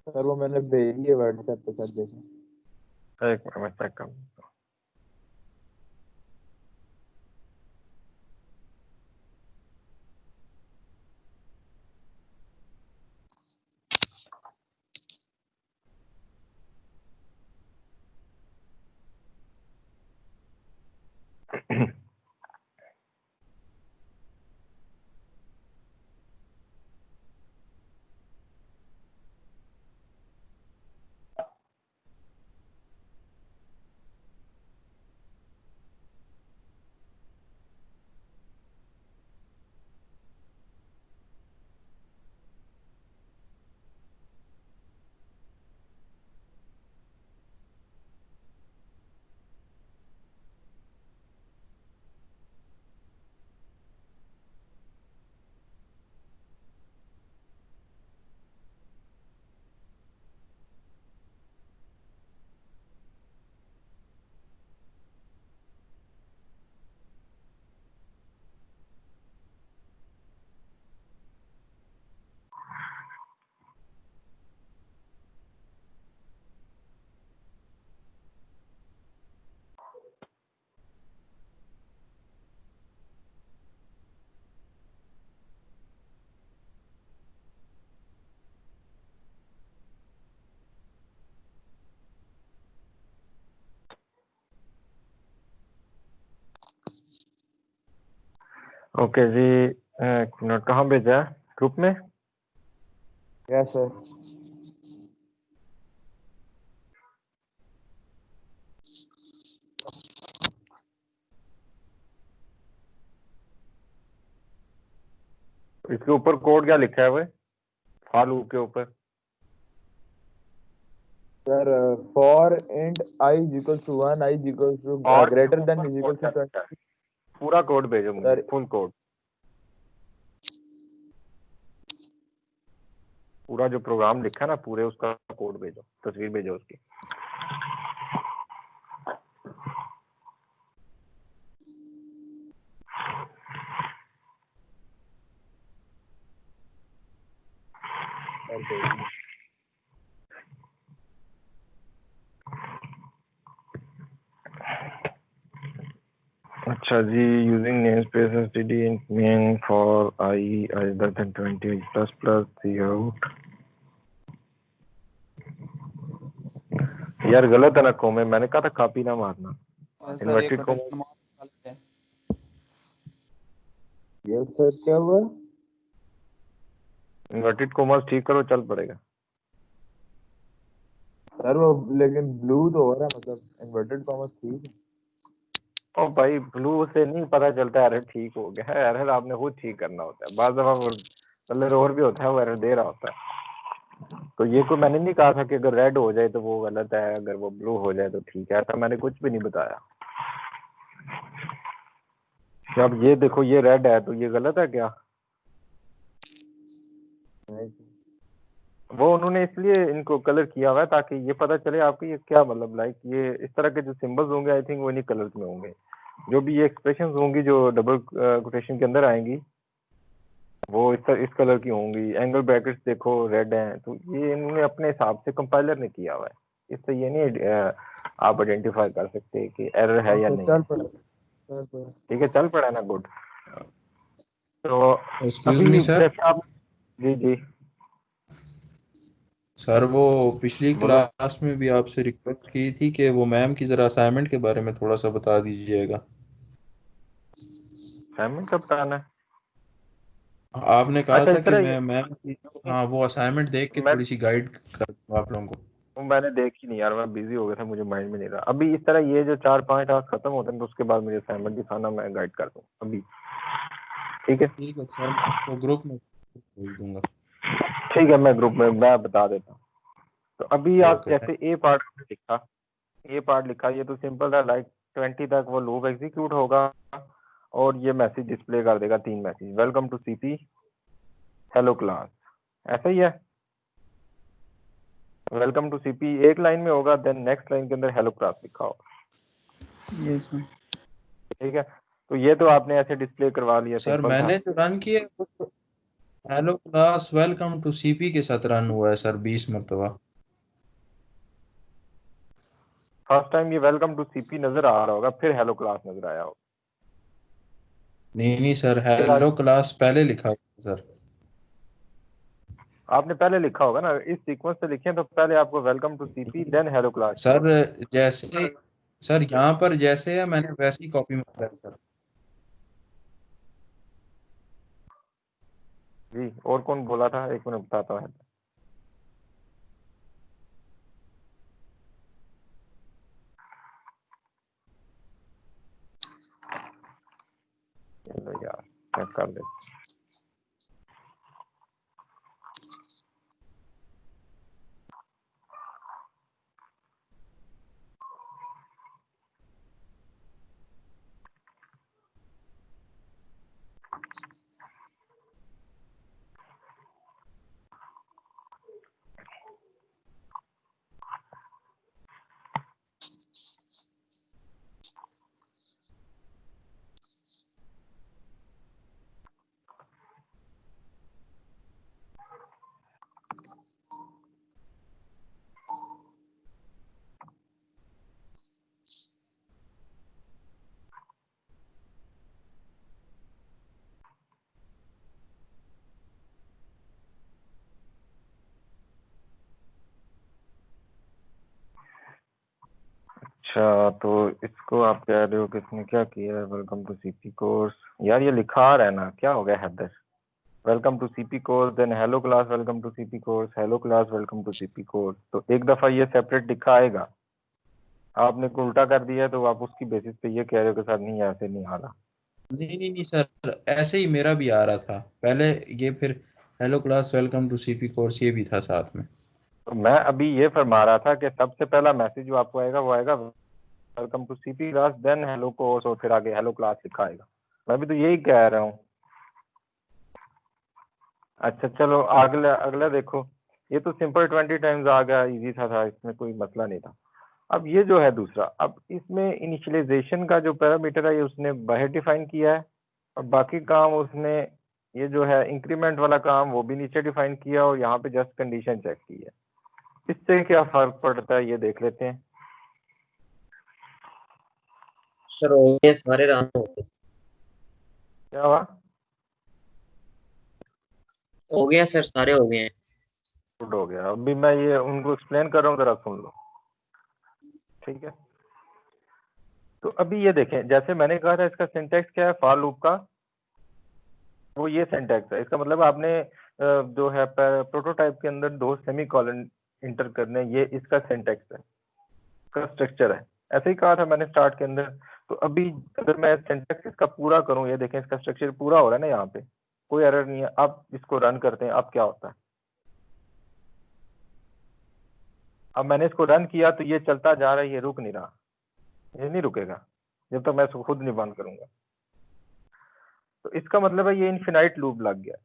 सर वो मैंने भेजी है व्हाट्सएप पे, सर देखो। एक मिनट में चेक कर। ओके जी। एक मिनट, कहाँ भेजा है? ग्रुप में? Yes sir. इसके ऊपर कोड क्या लिखा है वे, फॉर लूप के ऊपर? Sir for int I is equal to 1, I is equal to और ग्रेटर ऊपर देन इज इक्वल कोड क्या टू लिखा है? पूरा कोड भेजो मुझे, सर फुल कोड। पूरा जो प्रोग्राम लिखा है ना, पूरे उसका कोड भेजो, तस्वीर भेजो उसकी। भेज दूं। अच्छा जी, using namespace std int main for I other than 20 plus plus cout। यार गलत है ना कॉमे, मैंने कहा था कॉपी ना मारना। सर एक इन्वर्टेड कॉमा कोटेशन मार्क गलत है। ये सर क्या हुआ? इन्वर्टेड कॉमा ठीक करो, चल पड़ेगा। सर वो लेकिन ब्लू तो हो रहा है, मतलब इन्वर्टेड कॉमर्स ठीक है। ओ भाई ब्लू से नहीं पता चलता एरर ठीक हो गया है, एरर आपने खुद ठीक करना होता है। बार दफा कलर और भी होता है, वो एरर दे रहा होता है। तो ये कोई मैंने नहीं कहा था कि अगर रेड हो जाए तो वो गलत है, अगर वो ब्लू हो जाए तो ठीक है, ऐसा मैंने कुछ भी नहीं बताया। अब ये देखो ये रेड है तो ये गलत है क्या? वो उन्होंने इसलिए इनको कलर किया हुआ है ताकि ये पता चले आपको ये क्या मतलब लाइक ये इस तरह के जो सिंबल्स होंगे आई थिंक वो इन्हीं कलर्स में होंगे। जो भी ये एक्सप्रेशंस होंगी जो डबल कोटेशन के अंदर आएंगी वो इस कलर की होंगी। एंगल ब्रैकेट्स देखो रेड हैं, तो ये इन्होंने अपने हिसाब से कंपाइलर ने किया हुआ है। इससे ये नहीं आप आइडेंटिफाई कर सकते कि एरर है या तो नहीं चल है। पड़ा, चल पड़ा। ठीक है, चल पड़ा ना, गुड। तो एक्सक्यूज अभी मी सर। जैसे आप जी जी सर वो पिछली बोलो। क्लास में भी आपसे रिक्वेस्ट की थी कि वो मैम की जरा असाइनमेंट के बारे में थोड़ा सा बता दीजिएगा। असाइनमेंट कब कराना है? आपने कहा अच्छा था इस कि तरह मैं मैम की, हाँ, वो असाइनमेंट देख के मैं थोड़ी सी गाइड कर दूं आप लोगों को। मैंने देखी नहीं यार, मैं बिजी हो गया था, मुझे माइंड में नहीं रहा। अभी इस तरह ये जो 4-5 टास्क खत्म होते हैं तो उसके बाद मुझे असाइनमेंट दिखाना, मैं गाइड कर दूँ अभी। ठीक है ठीक है सर, मैं आपको ग्रुप में भेज दूंगा। ठीक है, मैं ग्रुप में मैं बता देता हूँ। तो अभी आप ओके, जैसे ए पार्ट लिखा, ये पार्ट लिखा, ये तो सिंपल था लाइक 20 तक वो लूप एग्जीक्यूट होगा और ये मैसेज डिस्प्ले कर देगा, 3 message, welcome to CP, hello class, ऐसा ही है। वेलकम टू सीपी एक लाइन में होगा, देन नेक्स्ट लाइन के अंदर हेलो क्लास लिखा होगा। Yes sir. ठीक है, तो ये तो आपने ऐसे डिस्प्ले करवा लिया, सर सिंपल था। मैंने जो रन किया वो तो hello class welcome to CP के साथ रन हुआ है सर 20 मरतबा। फर्स्ट टाइम ये वेलकम टू सीपी नजर आ रहा होगा, फिर हेलो क्लास नजर आया होगा। नहीं नहीं सर, फिर हेलो क्लास पहले लिखा हुआ है सर। आपने पहले लिखा होगा ना, इस सीक्वेंस से लिखे तो पहले आपको welcome to CP then hello class sir जैसे, सर यहाँ पर जैसे है मैंने वैसी कॉपी मारा है सर। जी। और कौन बोला था, एक मिनट बताता हूँ। चलो यार चेक कर दे। अच्छा तो इसको आप कह रहे हो कि इसने क्या किया है, वेलकम टू सीपी कोर्स। यार ये लिखा आ रहा है ना, क्या हो गया header, welcome to CP course then hello class welcome to CP course, hello class welcome to CP course. तो एक दफा ये सेपरेट लिखा आएगा, आपने को उल्टा कर दिया तो आप उसकी बेसिस पे ये कह रहे हो कि सर नहीं ऐसे नहीं आ रहा। नहीं नहीं नहीं सर, ऐसे ही मेरा भी आ रहा था पहले ये, फिर hello class welcome to CP course ये भी था साथ में। तो मैं अभी ये फरमा रहा था कि सबसे पहला मैसेज जो आपको आएगा वो आएगा welcome to CP class then hello course और फिर आगे हेलो क्लास लिखा आएगा। मैं भी तो यही कह रहा हूँ। अच्छा चलो अगला अगला देखो, ये तो सिंपल 20 टाइम्स आ गया, इजी था, इसमें कोई मसला नहीं था। अब ये जो है दूसरा, अब इसमें इनिशियलाइजेशन का जो पैरामीटर है ये उसने बाहर डिफाइन किया है और बाकी काम उसने ये जो है इंक्रीमेंट वाला काम वो भी नीचे डिफाइन किया और यहाँ पे जस्ट कंडीशन चेक की है। इससे क्या फर्क पड़ता है ये देख लेते हैं। सर हो गए सारे रन हो गए। क्या हुआ? हो गया सर, सारे हो गए हैं। गुड हो गया। अभी मैं ये उनको एक्सप्लेन कर रहा हूँ, जरा सुन लो, ठीक है? तो अभी ये देखें, जैसे मैंने कहा था इसका सिंटैक्स क्या है फॉर लूप का, वो ये सिंटैक्स है। इसका मतलब आपने जो है प्रोटोटाइप के अंदर 2 सेमीकोलन इंटर करने, ये इसका सिंटैक्स है, इसका स्ट्रक्चर है। ऐसे ही कहा था मैंने स्टार्ट के अंदर। तो अभी अगर मैं सिंटैक्स इसका पूरा करूं, ये देखें इसका स्ट्रक्चर पूरा हो रहा है ना, यहाँ पे कोई एरर नहीं है। अब इसको रन करते हैं, अब क्या होता है? अब मैंने इसको रन किया तो ये चलता जा रहा है, ये रुक नहीं रहा, ये नहीं रुकेगा जब तक मैं इसको खुद नहीं बंद करूंगा। तो इसका मतलब है ये इनफिनाइट लूप लग गया,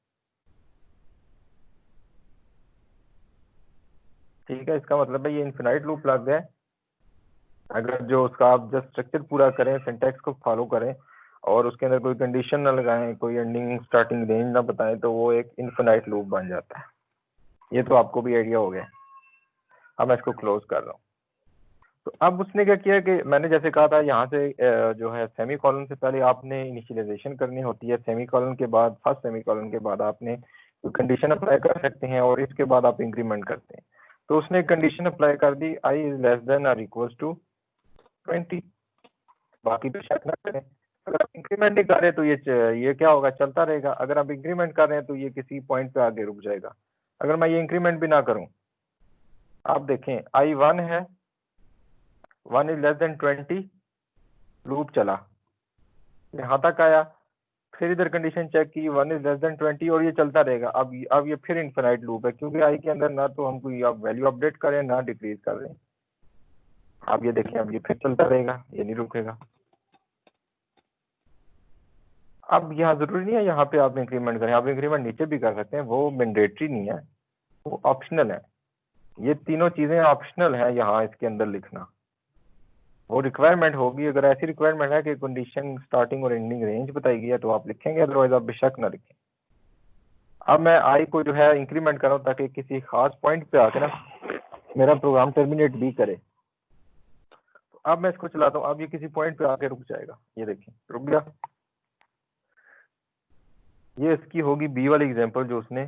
ठीक है? इसका मतलब है ये इनफिनाइट लूप लग गया है। अगर जो उसका आप जस्ट स्ट्रक्चर पूरा करें, सिंटैक्स को फॉलो करें और उसके अंदर कोई कंडीशन ना लगाएं, कोई एंडिंग स्टार्टिंग रेंज ना बताएं, तो वो एक इनफिनाइट लूप बन जाता है। ये तो आपको भी आइडिया हो गया। अब मैं इसको क्लोज कर रहा हूँ। तो अब उसने क्या किया कि मैंने जैसे कहा था, यहाँ से जो है सेमी कॉलन से पहले आपने इनिशियलाइजेशन करनी होती है, सेमी कॉलन के बाद, फर्स्ट सेमी कॉलन के बाद आपने कंडीशन अप्लाई कर सकते हैं और इसके बाद आप इंक्रीमेंट करते हैं। तो उसने कंडीशन अप्लाई कर दी, आई इज लेस देन और इक्वल टू 20। बाकी पे शक ना करें। अगर आप इंक्रीमेंट नहीं कर रहे तो ये क्या होगा, चलता रहेगा। अगर आप इंक्रीमेंट कर रहे हैं तो ये किसी पॉइंट पे आगे रुक जाएगा। अगर मैं ये इंक्रीमेंट भी ना करूं, आप देखें I1 है, 1 इज लेस देन 20, लूप चला यहाँ तक आया, फिर इधर कंडीशन चेक की 1 इज लेस देन 20 और ये चलता रहेगा। अब ये फिर इनफिनाइट लूप है, क्योंकि आई के अंदर ना तो हम कोई आप वैल्यू अपडेट करें ना डिक्रीज कर रहे हैं। आप ये देखें, अब ये फिर चलता रहेगा, ये नहीं रुकेगा। अब यहाँ जरूरी नहीं है यहाँ पे आप इंक्रीमेंट करें, आप इंक्रीमेंट नीचे भी कर सकते हैं, वो मैंडेटरी नहीं है, वो ऑप्शनल है। ये तीनों चीजें ऑप्शनल है यहाँ इसके अंदर लिखना। वो रिक्वायरमेंट होगी, अगर ऐसी रिक्वायरमेंट है कि कंडीशन स्टार्टिंग और एंडिंग रेंज बताई गई है तो आप लिखेंगे, अदरवाइज आप बेशक ना लिखें। अब मैं आई को जो है इंक्रीमेंट कर रहा हूँ ताकि किसी खास पॉइंट पे आके ना मेरा प्रोग्राम टर्मिनेट भी करे। तो अब मैं इसको चलाता हूँ, अब ये किसी पॉइंट पे आके रुक जाएगा, ये देखिए रुक गया। ये इसकी होगी बी वाली एग्जांपल जो उसने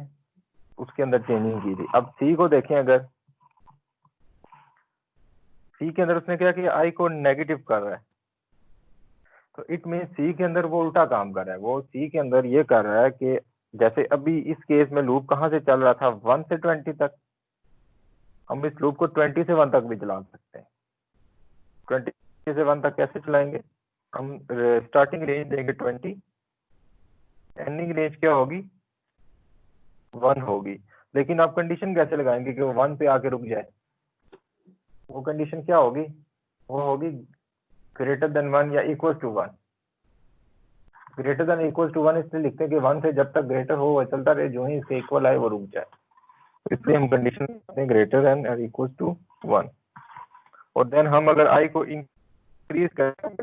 उसके अंदर चेंजिंग की थी। अब सी को देखें, अगर सी के अंदर उसने क्या किया, आई को नेगेटिव कर रहा है, तो इट मीन सी के अंदर वो उल्टा काम कर रहा है। वो सी के अंदर ये कर रहा है कि जैसे अभी इस केस में लूप कहाँ से चल रहा था, 1 से 20 तक, हम इस लूप को 20 से 1 तक भी चला सकते हैं। 20 से 1 तक कैसे चलाएंगे, हम स्टार्टिंग रेंज देंगे 20, एंडिंग रेंज क्या होगी 1 होगी। लेकिन आप कंडीशन कैसे लगाएंगे कि वो 1 पे आके रुक जाए? वो कंडीशन क्या होगी, वो होगी ग्रेटर देन 1 या equal to 1। Greater than equal to 1 इसलिए लिखते हैं कि 1 से जब तक ग्रेटर हो वह चलता रहे, जो ही इसके इक्वल आए वो रुक जाए। इसलिए हम कंडीशन करते हैं ग्रेटर देन और इक्वल टू 1। और देन हम अगर आई को इंक्रीज करें,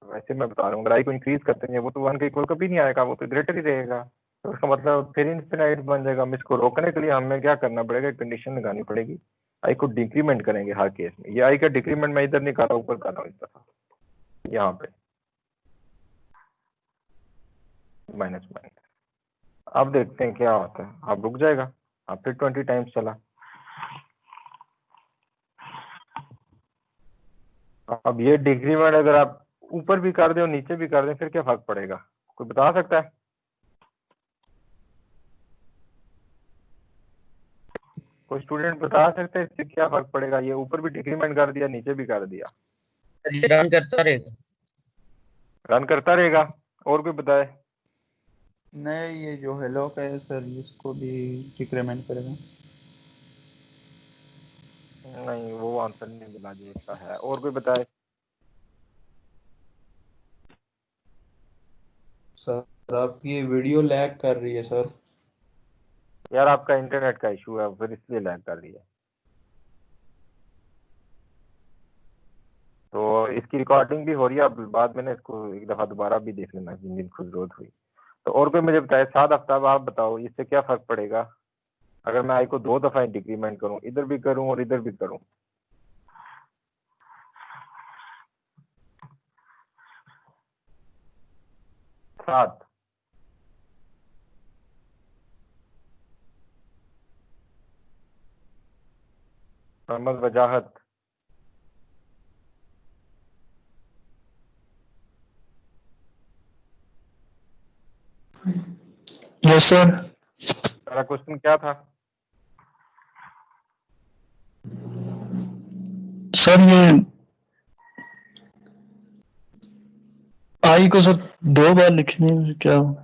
वैसे मैं बता रहा हूँ, अगर आई को इंक्रीज करते हैं वो तो 1 के इक्वल कभी नहीं आएगा, वो तो ग्रेटर ही रहेगा। तो उसका मतलब फिर इनफिनाइट बन जाएगा। हम इसको रोकने के लिए हमें क्या करना पड़ेगा, कंडीशन लगानी पड़ेगी, आई को डिक्रीमेंट करेंगे हर केस में। ये आई का डिक्रीमेंट मैं इधर नहीं कर रहा, ऊपर कर रहा हूँ इस तरह, यहाँ पे माइनस माइनस। अब देखते हैं क्या होता है। अब रुक जाएगा, अब फिर 20 टाइम्स चला। अब ये डिक्रीमेंट अगर आप ऊपर भी कर दें और नीचे भी कर दें फिर क्या फर्क पड़ेगा, कोई बता सकता है? कोई स्टूडेंट बता सकता है इससे क्या फर्क पड़ेगा? ये ऊपर भी डिक्रीमेंट कर दिया, नीचे भी कर दिया, रन करता रहेगा। रन करता रहेगा। और कोई बताए? नहीं, ये जो हेलो का है सर, इसको भी डिक्रीमेंट करेगा। नहीं, वो आंसर नहीं मिला जो इसका है। और कोई बताए? सर आपकी ये वीडियो लैग कर रही है सर। यार आपका इंटरनेट का इशू है, फिर इसलिए लैग कर रही है। तो इसकी रिकॉर्डिंग भी हो रही है, अब बाद में ना इसको एक दफा दोबारा भी देख लेना जिन दिन खुद जरूरत हुई। तो और कोई मुझे बताए, 7 हफ्ता आप बताओ इससे क्या फर्क पड़ेगा अगर मैं आई को 2 दफा डिक्रीमेंट करूं, इधर भी करूं और इधर भी करूं? 7। मोहम्मद वजाहत। Yes sir. तेरा क्वेश्चन क्या था? सर ये आई को सर 2 बार लिखने में क्या होगा?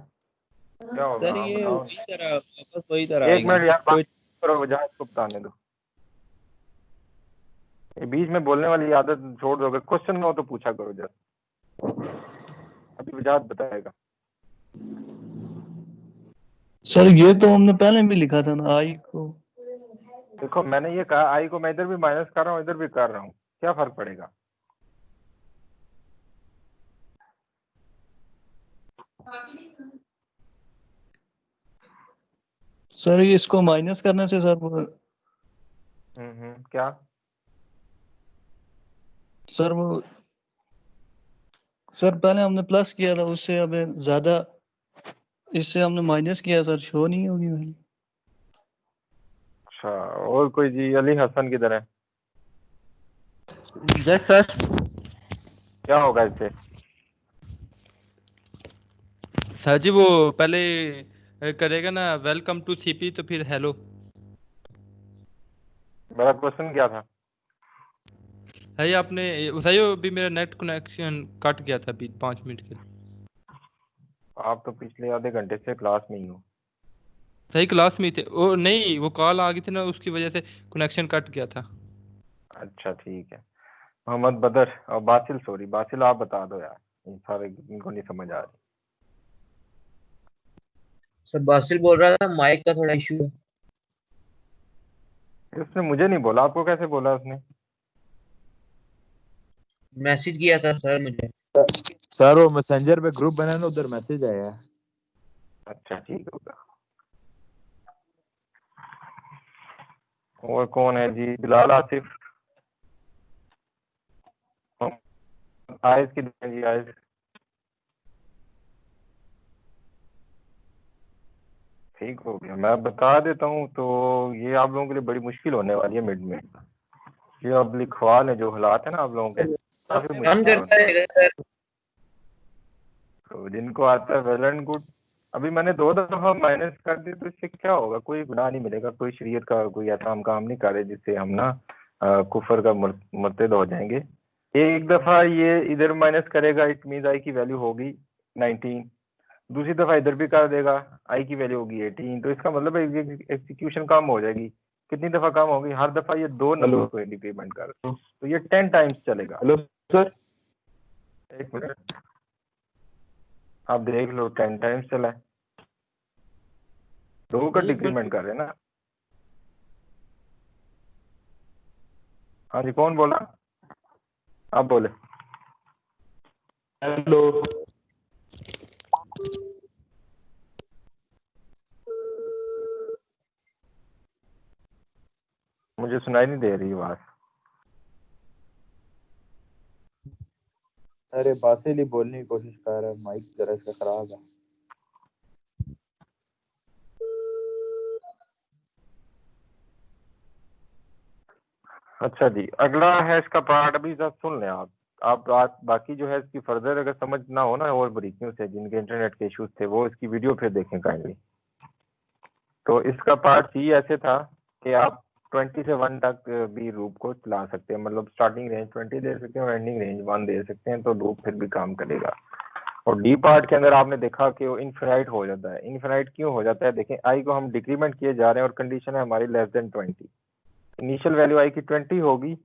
क्या होगा सर आप ये बताओ। वही तरह वापस वही तरह एक मिनट आएगी यार, कोई। बात करो, वजाहत को बताने दो। ये बीच में बोलने वाली आदत छोड़ दोगे? क्वेश्चन हो तो पूछा करो जरा। अभी वजाहत बताएगा। सर ये तो हमने पहले भी लिखा था ना आई को। देखो मैंने ये कहा आई को मैं इधर भी माइनस कर रहा हूँ, इधर भी कर रहा हूँ, क्या फर्क पड़ेगा? सर ये इसको माइनस करने से सर वो क्या? सर वो सर पहले हमने प्लस किया था, उससे हमें ज्यादा, इससे हमने माइनस किया सर, शो नहीं होगी भाई। अच्छा, और कोई जी? अली हसन किधर है? Yes sir. क्या होगा इससे? सर जी वो पहले करेगा ना वेलकम टू सीपी तो फिर हेलो। मेरा क्वेश्चन क्या था? है आपने बताइए, अभी मेरा नेट कनेक्शन कट गया था अभी 5 मिनट के लिए। आप तो पिछले आधे घंटे से क्लास में ही हो। सही क्लास में ही थे वो, नहीं वो कॉल आ गई थी ना, उसकी वजह से कनेक्शन कट गया था। अच्छा ठीक है। मोहम्मद बदर और बासिल, सॉरी बासिल, आप बता दो यार, इन सारे इनको नहीं समझ आ रही। सर बासिल बोल रहा था माइक का थोड़ा इशू है। उसने मुझे नहीं बोला, आपको कैसे बोला उसने? मैसेज किया था सर मुझे। सर वो मैसेंजर पे ग्रुप बना है ना, उधर मैसेज आया है। अच्छा ठीक होगा। और कौन है जी? बिलाल आसिफ। आयस की जी, आयस। ठीक हो गया, मैं बता देता हूँ। तो ये आप लोगों के लिए बड़ी मुश्किल होने वाली है मिड में। ये अब लिखवाल है, जो हालात है ना आप लोगों के, काफी काम मुश्किल करता होने वाले। रहेगा सर। तो जिनको आता है वेल एंड गुड। अभी मैंने 2 दफा माइनस कर दी, तो इससे क्या होगा? कोई गुनाह नहीं मिलेगा, कोई शरीयत का कोई ऐसा हम काम नहीं कर रहे जिससे हम ना कुफर का मुर्तद हो जाएंगे। एक दफा ये इधर माइनस करेगा, इट मींस आई की वैल्यू होगी 19। दूसरी दफा इधर भी कर देगा, आई की वैल्यू होगी 18। तो इसका मतलब एग्जीक्यूशन कम हो जाएगी। कितनी दफा कम होगी? हर दफा ये 2 नंबर को डिक्रीमेंट कर, तो ये 10 टाइम्स चलेगा। Hello sir. एक मिनट, आप देख लो, 10 टाइम्स चला है। 2 का डिक्रीमेंट कर रहे हैं ना। हाँ जी, कौन बोला? आप बोले। हेलो मुझे सुनाई नहीं दे रही आवाज। अरे बासिल ही बोलने की कोशिश कर रहा है, माइक जरा से खराब है। अच्छा जी, अगला है इसका पार्ट, अभी जरा सुन लें आप बाकी जो है इसकी फर्दर अगर समझ ना हो ना, और बारीकियों से, जिनके इंटरनेट के इश्यूज थे, वो इसकी वीडियो फिर देखें काइंडली। तो इसका पार्ट सी ऐसे था कि आप 20 से 1 तक भी लूप को चला सकते हैं, मतलब स्टार्टिंग रेंज 20 दे सकते हैं और एंडिंग रेंज 1 दे सकते हैं, तो लूप फिर भी काम करेगा। और डी पार्ट के अंदर आपने देखा कि वो इनफिनाइट हो जाता है। इनफिनाइट क्यों हो जाता है? देखें, आई को हम डिक्रीमेंट किए जा रहे हैं और कंडीशन है हमारी लेस देन 20। इनिशियल वैल्यू आई की 20 होगी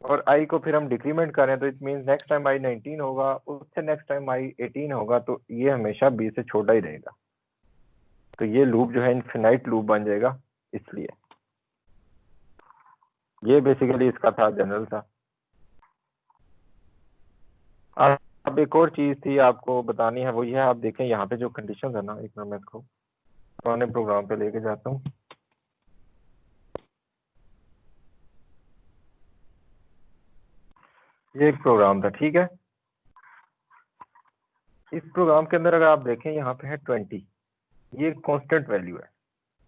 और आई को फिर हम डिक्रीमेंट कर रहे हैं, तो it means next time I 19 होगा, उससे नेक्स्ट टाइम आई 18 होगा, तो ये हमेशा 20 से छोटा ही रहेगा। तो ये लूप जो है इनफिनाइट लूप बन जाएगा। इसलिए ये बेसिकली इसका था, जनरल था। अब एक और चीज थी आपको बतानी है, वो ये है, आप देखें यहाँ पे जो कंडीशन है ना, एक मिनट मैं इसको पुराने प्रोग्राम पे लेके जाता हूँ। ये एक प्रोग्राम था, ठीक है। इस प्रोग्राम के अंदर अगर आप देखें यहाँ पे है 20, ये कांस्टेंट वैल्यू है,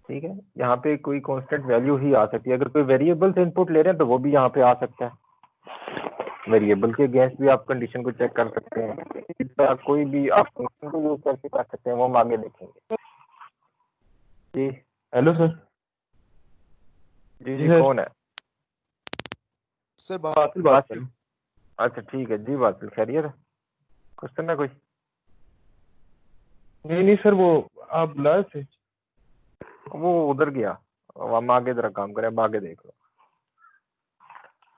ठीक है। यहाँ पे कोई कांस्टेंट वैल्यू ही आ सकती है। अगर कोई वेरिएबल से इनपुट ले रहे हैं तो वो भी यहाँ पे आ सकता है। वेरिएबल के अगेंस्ट भी आप कंडीशन को चेक कर सकते हैं। इस तरह कोई भी आप फंक्शन को यूज करके कर सकते हैं, वो हम आगे देखेंगे। जी हेलो सर। जी जी जी, सर। कौन है? सर बात बासिल। अच्छा ठीक है जी बासिल, खैरियत है? क्वेश्चन है कोई? नहीं सर, वो आप बुलाए थे। वो उधर गया। अब हम आगे जरा काम करें, अब आगे देख लो।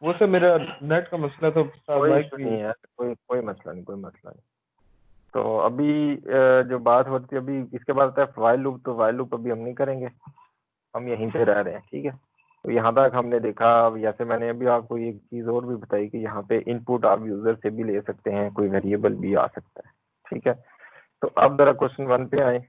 वो सर मेरा नेट का मसला तो कोई माइक इशू भी नहीं है, कोई मसला नहीं, कोई मसला नहीं। तो अभी जो बात होती है अभी इसके बाद आता है वाइल लूप। तो वाइल लूप अभी हम नहीं करेंगे, हम यहीं पे रह रहे हैं, ठीक है। तो यहाँ तक हमने देखा, जैसे मैंने अभी आपको एक चीज़ और भी बताई कि यहाँ पे इनपुट आप यूजर से भी ले सकते हैं, कोई वेरिएबल भी आ सकता है, ठीक है। तो अब जरा क्वेश्चन 1 पे आए।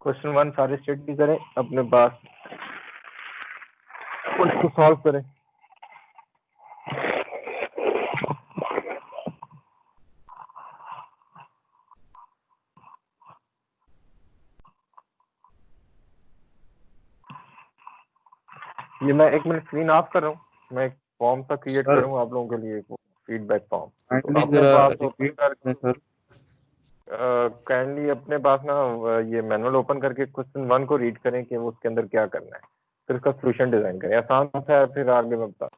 क्वेश्चन 1 सारे स्टडी करें अपने पास, उसको सॉल्व करें। ये मैं 1 मिनट स्क्रीन ऑफ कर रहा हूँ, मैं एक फॉर्म सा क्रिएट सर करूँगा आप लोगों के लिए, फीडबैक फॉर्म। तो काइंडली अपने जरा पास ओपन रिपीट कर करें सर। काइंडली अपने पास ना ये मैनुअल ओपन करके क्वेश्चन 1 को रीड करें कि वो उसके अंदर क्या करना है, फिर उसका सोल्यूशन डिजाइन करें। आसान सा है, फिर आगे मैं बता।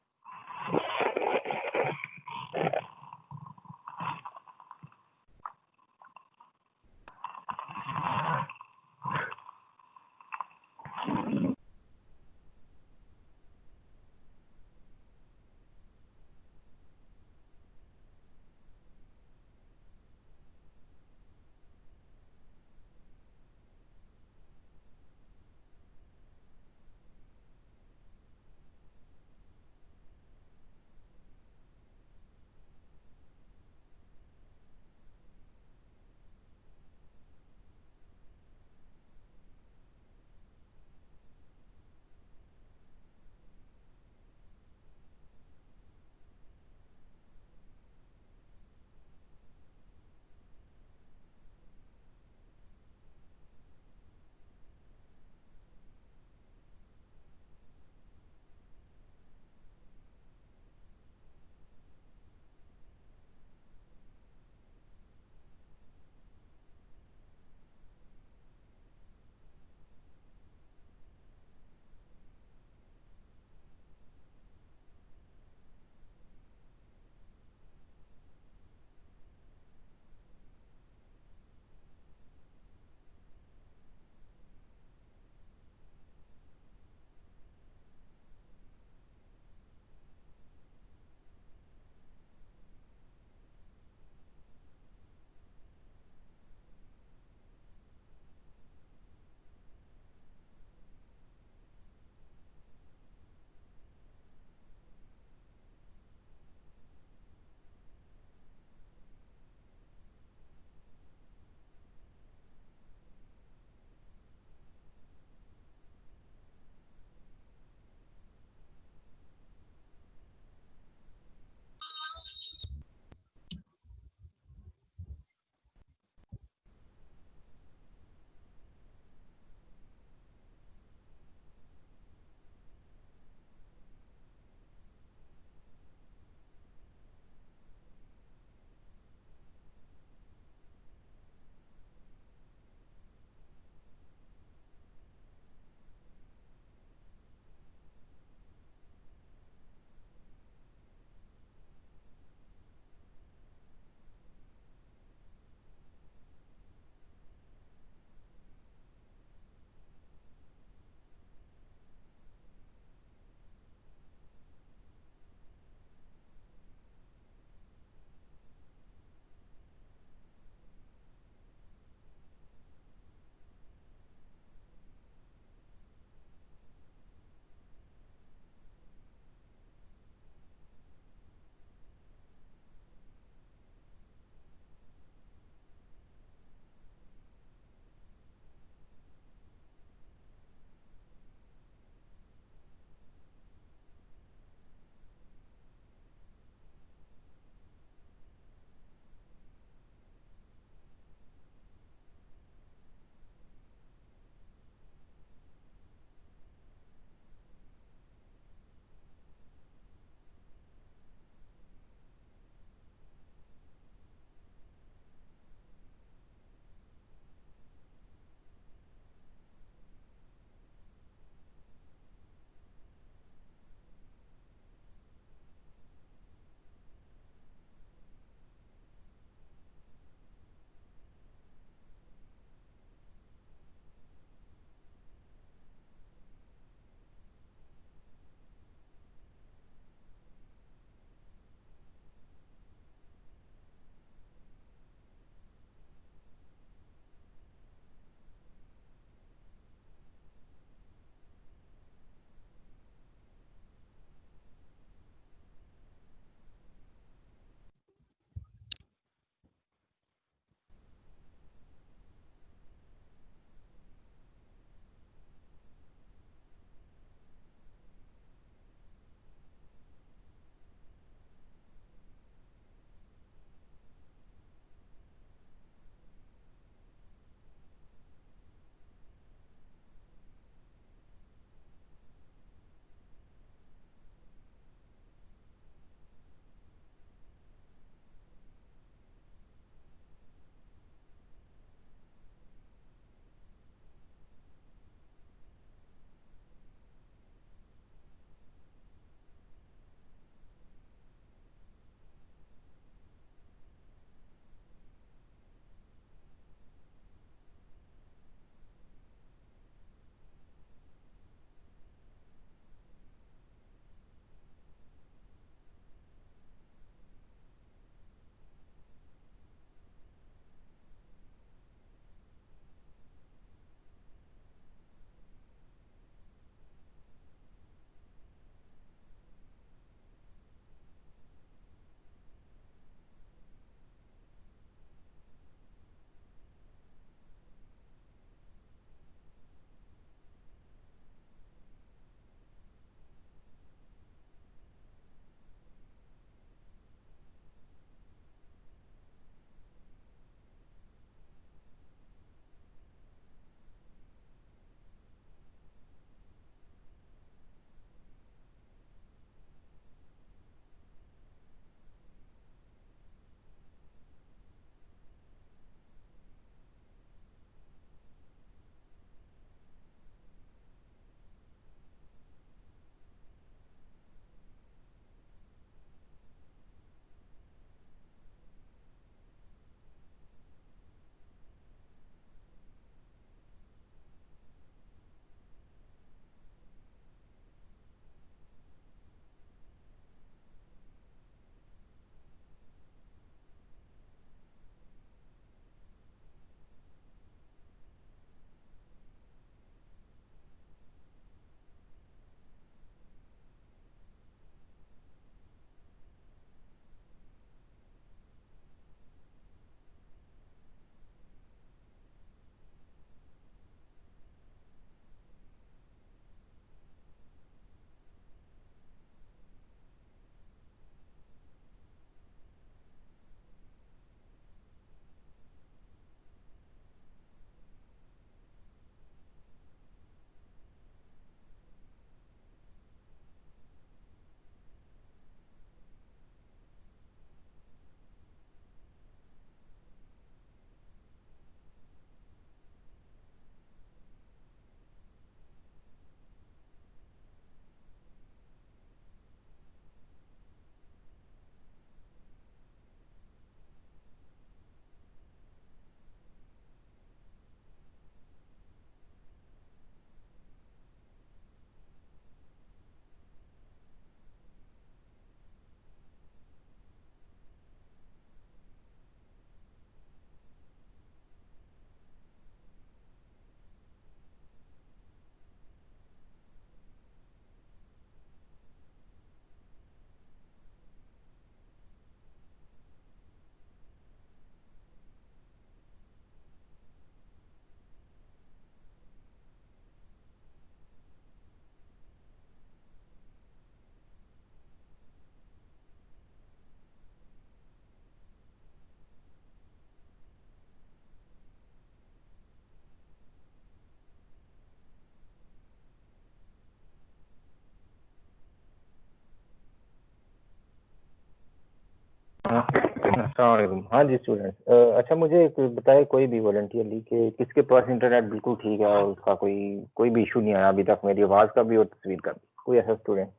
हाँ जी स्टूडेंट। अच्छा मुझे एक बताए कोई भी वॉलंटियरली कि किसके पास इंटरनेट बिल्कुल ठीक है और उसका कोई भी इशू नहीं आया अभी तक, मेरी आवाज़ का भी और तस्वीर का भी, कोई ऐसा स्टूडेंट?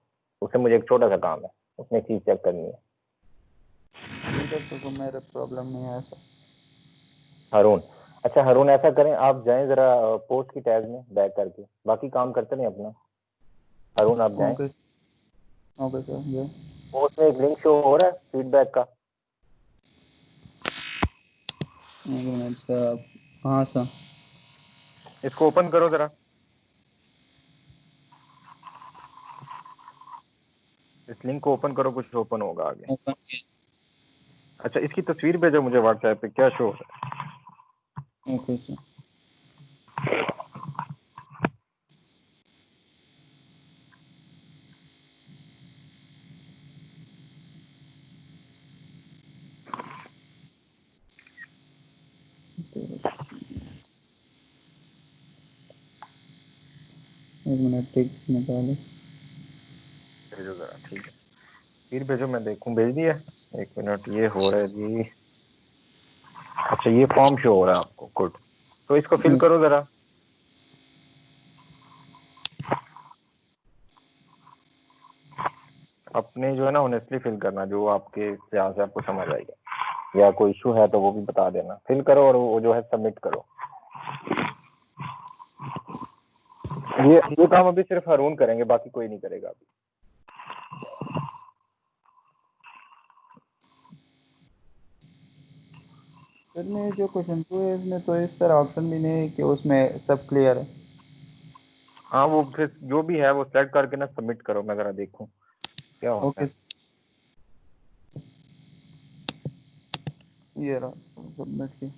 उससे मुझे एक छोटा सा काम है, उसमें एक चीज़ चेक करनी है। तो मेरा प्रॉब्लम नहीं है ऐसा। हारून, अच्छा हारून ऐसा करें, आप जाएं जरा पोस्ट की टैग में बैक करके, बाकी काम करते नहीं अपना। हारून आप जाएं, ओके ओके सर जी। पोस्ट में एक लिंक शो हो रहा है फीडबैक का। एक मिनट सर। हाँ सर। इसको ओपन करो जरा, इस लिंक को ओपन करो, कुछ ओपन होगा आगे। ओपन। अच्छा इसकी तस्वीर भेजो मुझे व्हाट्सएप पे, क्या शो हो रहा है? Okay sir. एक मिनट टेक्स्ट निकालो। भेजो जरा, ठीक है फिर भेजो, मैं देखूं। भेज दिया, एक मिनट, ये हो रहा है जी। अच्छा ये फॉर्म शो हो रहा है आपको, गुड। तो इसको फिल यस। करो जरा। अपने जो है ना ऑनेस्टली फिल करना, जो आपके यहाँ से आपको समझ आएगा, या कोई इशू है तो वो भी बता देना। फिल करो और वो जो है सबमिट करो। ये काम अभी सिर्फ हारून करेंगे, बाकी कोई नहीं करेगा अभी। सर मैं जो क्वेश्चन 2 है इसमें तो इस तरह ऑप्शन भी नहीं है कि उसमें सब क्लियर है। हाँ वो फिर जो भी है वो सेलेक्ट करके ना सबमिट करो, मैं जरा देखूं क्या होता ओके है। ये रहा सबमिट की।